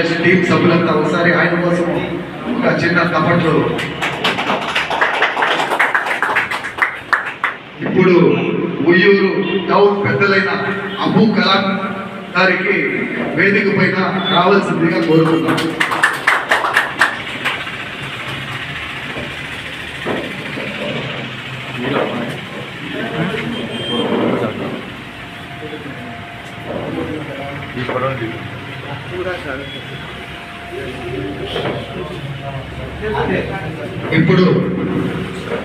Congress team సభ్యులంతా ఒకసారి ఆయన కోసం ఒక చిన్న తపట్లు. ఇప్పుడు ఉయ్యూరు టౌన్ పెద్దలైన అబూ కలాం గారికి వేదిక పైన రావాల్సిందిగా కోరుతున్నాం. ఇప్పుడు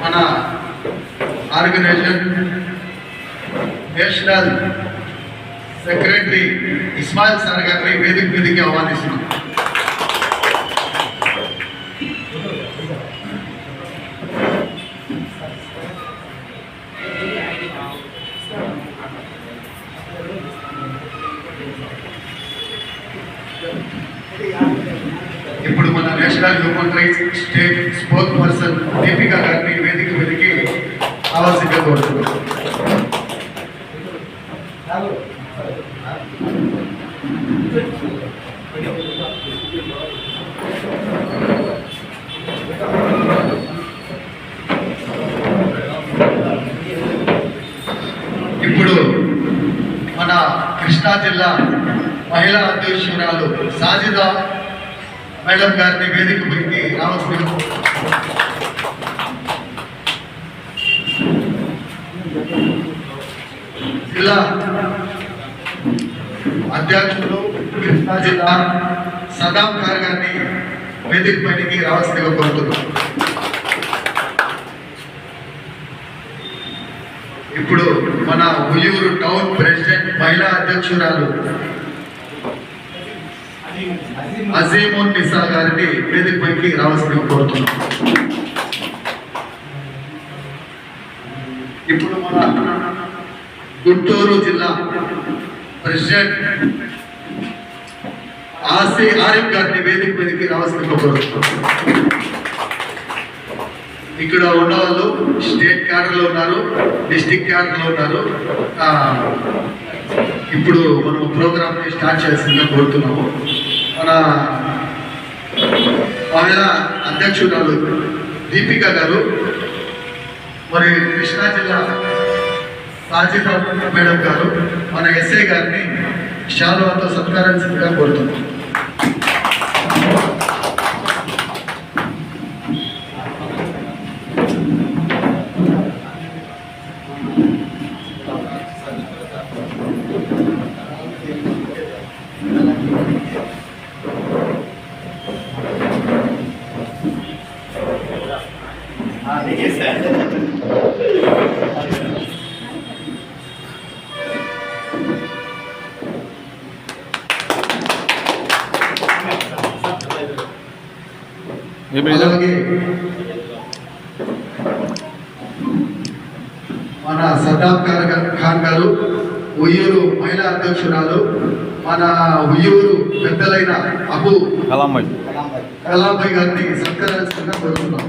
మన organisation national secretary Ismail sir గారిని వేదిక మీదకి ఆహ్వానిస్తున్నాం. ఇప్పుడు మన national human rights state sport person Deepika గారిని వేదిక మీదకి ఆవాల్సిందిగా కోరుతున్నాం. ఇప్పుడు మన కృష్ణా జిల్లా మహిళా అధ్యక్షురాలు సాజిదా మేడం గారిని వేదిక పైకి రావాల్సిందిగా జిల్లా అధ్యక్షులు కృష్ణా జిల్లా సదాం ఖాన్ గారిని వేదిక పైకి రావాల్సిందిగా కోరుతున్నాం. ఇప్పుడు మన ఉయ్యూరు టౌన్ ప్రెసిడెంట్ మహిళా అధ్యక్షురాలు అజీమున్ నిసా గారిని వేదిక పైకి రావాల్సిందిగా కోరుతున్నాం. ఇప్పుడు మన గుంటూరు జిల్లా ప్రెసిడెంట్ ఆరిఫ్ గారిని వేదిక మీదకి రావాల్సిందిగా కోరుతున్నాం. ఇక్కడ ఉన్న వాళ్ళు స్టేట్ క్యాడర్లో ఉన్నారు, డిస్టిక్ క్యాడర్లో ఉన్నారు. ఇప్పుడు మనం ప్రోగ్రామ్ని స్టార్ట్ చేయాల్సిందిగా కోరుతున్నాము. మన మహిళా అధ్యక్షురాలు దీపికా గారు మరి కృష్ణా జిల్లా సాజిదా మేడం గారు మన ఎస్ఐ గారిని శాలువాతో సత్కరించాల్సిందిగా కోరుతున్నాం. అలాగే మన సదాం ఖాన్ గారు ఉయ్యూరు మహిళా అధ్యక్షురాలు, మన ఉయ్యూరు పెద్దలైన అబూ కలాంభాయ్ గారిని సత్కరించాల్సిందిగా కోరుతున్నాం.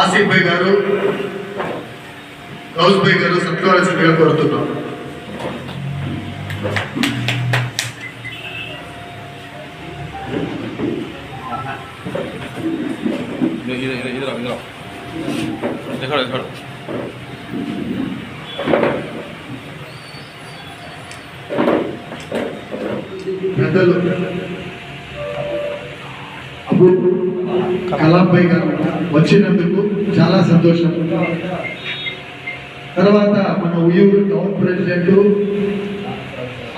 ఆసిఫ్ భాయ్ గారు, గౌస్ భాయ్ గారు సత్కరించాల్సిందిగా కోరుతున్నాం. పెద్దలు అబూ కలాంభాయ్ గారు వచ్చినందుకు చాలా సంతోషం. తర్వాత మన ఉయ్యూరు టౌన్ ప్రెసిడెంట్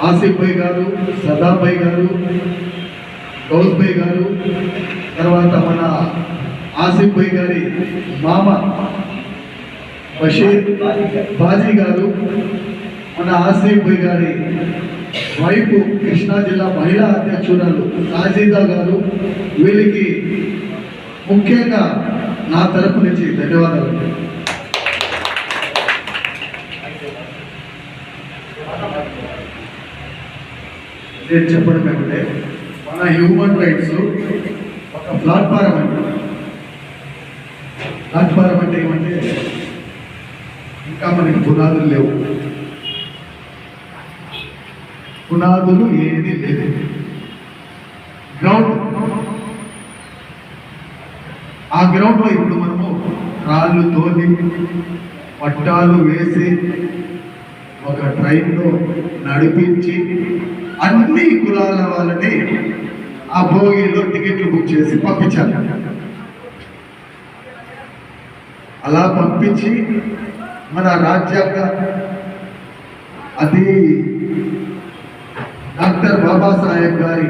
ఆసిఫ్ భాయ్ గారు, సదాం భాయ్ గారు, గౌస్ భాయ్ గారు, తర్వాత మన ఆసిఫ్ భాయ్ గారి మామ బషీర్ బాజీ గారు, మన ఆసిఫ్ భాయ్ గారి వైపు కృష్ణా జిల్లా మహిళా అధ్యక్షురాలు సాజిదా గారు, వీళ్ళకి ముఖ్యంగా నా తరపు నుంచి ధన్యవాదాలు. నేను చెప్పడం ఏమంటే మన హ్యూమన్ రైట్స్ ఒక ప్లాట్ఫారం అంటే ఏమంటే ఇంకా మనకి పునాదులు లేవు, పునాదులు ఏది లేదు. గ్రౌండ్, ఆ గ్రౌండ్లో ఇప్పుడు మనము రాళ్ళు తోలి పట్టాలు వేసి ఒక ట్రైన్లో నడిపించి అన్ని కులాల వాళ్ళని ఆ భోగిలో టికెట్లు బుక్ చేసి పంపించాలి. అలా పంపించి మన రాజ్యాంగ అది డాక్టర్ బాబాసాహెబ్ గారి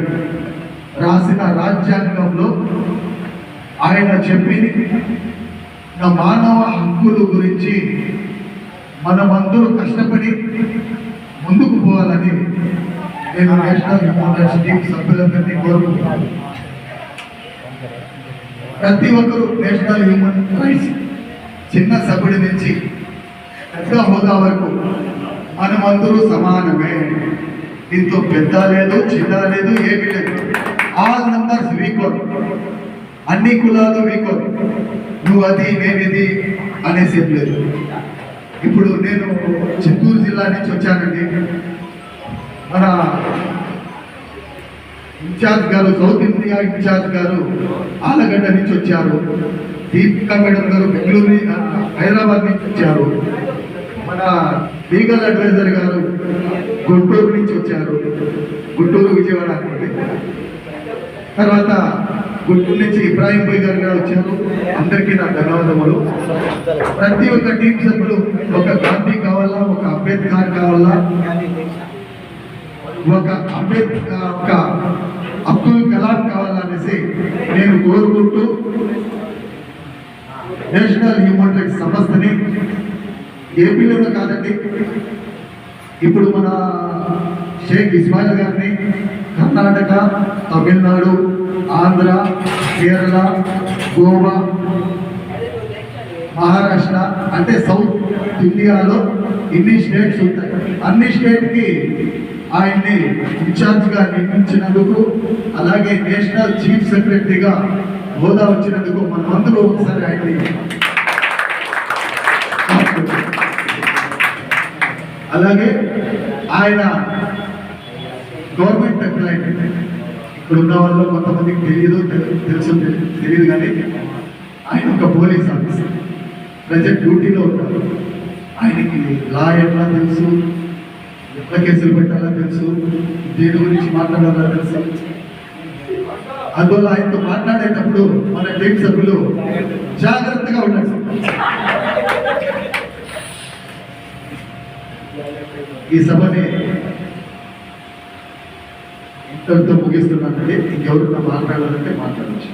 రాసిన రాజ్యాంగంలో ఆయన చెప్పి మానవ హక్కుల గురించి మనమందరూ కష్టపడి ముందుకు పోవాలని నేను నేషనల్ హ్యూమన్ రైట్స్ టీమ్ సభ్యులందరినీ కోరుకుంటున్నాను. ప్రతి ఒక్కరూ నేషనల్ హ్యూమన్ రైట్స్ చిన్న సభ్యుడి నుంచి పెద్ద హోదా వరకు మనమందరూ సమానమే. దీంతో పెద్ద లేదు, చిన్న లేదు, ఏమీ లేదు. ఆల్ నంబర్స్ ఈక్వల్, అన్ని కులాలు ఈక్వల్. నువ్వు అది నేనిది అనేసి ఏం లేదు. ఇప్పుడు నేను చిత్తూరు జిల్లా నుంచి వచ్చానండి. మన ఇన్ఛార్జ్ గారు, సౌత్ ఇండియా ఇన్ఛార్జ్ గారు ఆలగడ్డ నుంచి వచ్చారు. దీపికా మేడం గారు బెంగళూరు హైదరాబాద్ నుంచి వచ్చారు. మన లీగల్ అడ్వైజర్ గారు గుంటూరు నుంచి వచ్చారు, గుంటూరు విజయవాడ అనుకోండి. తర్వాత గుంటూరు నుంచి ఇబ్రాహీం భాయ్ గారు కూడా వచ్చారు. అందరికీ నా ధన్యవాదములు. ప్రతి ఒక్క టీం సభ్యులు ఒక గాంధీ కావాలా, ఒక అంబేద్కర్ కావాలా, ఒక అబ్దుల్ కలాం కావాలనేసి నేను కోరుకుంటూ నేషనల్ హ్యూమన్ రైట్స్ సంస్థని ఏపీలోనే కాదండి, ఇప్పుడు మన షేక్ ఇస్మాయిల్ గారిని కర్ణాటక, తమిళనాడు, ఆంధ్ర, కేరళ, గోవా, మహారాష్ట్ర అంటే సౌత్ ఇండియాలో ఇన్ని స్టేట్స్ ఉంటాయి. అన్ని స్టేట్కి ఆయన్ని ఇన్ఛార్జ్గా నియమించినందుకు, అలాగే నేషనల్ చీఫ్ సెక్రటరీగా హోదా వచ్చినందుకు మనమందరూ ఒకసారి ఆయన్ని, అలాగే ఆయన గవర్నమెంట్ ఎంప్లాయీ. ఇక్కడ ఉన్న వాళ్ళు కొంతమందికి తెలియదు కానీ ఆయన ఒక పోలీస్ ఆఫీసర్, ప్రజెంట్ డ్యూటీలో ఉంటారు. ఆయనకి లా ఎట్లా తెలుసు, ఎట్లా కేసులు పెట్టాలా తెలుసు, దేని గురించి మాట్లాడాలా తెలుసు. అందువల్ల ఆయనతో మాట్లాడేటప్పుడు మన టీం సభ్యులు జాగ్రత్తగా ఉండాలి. ఈ సభని ఇంతటితో ముగిస్తున్నానండి. ఇంకెవరు మాట్లాడాలంటే మాట్లాడవచ్చు.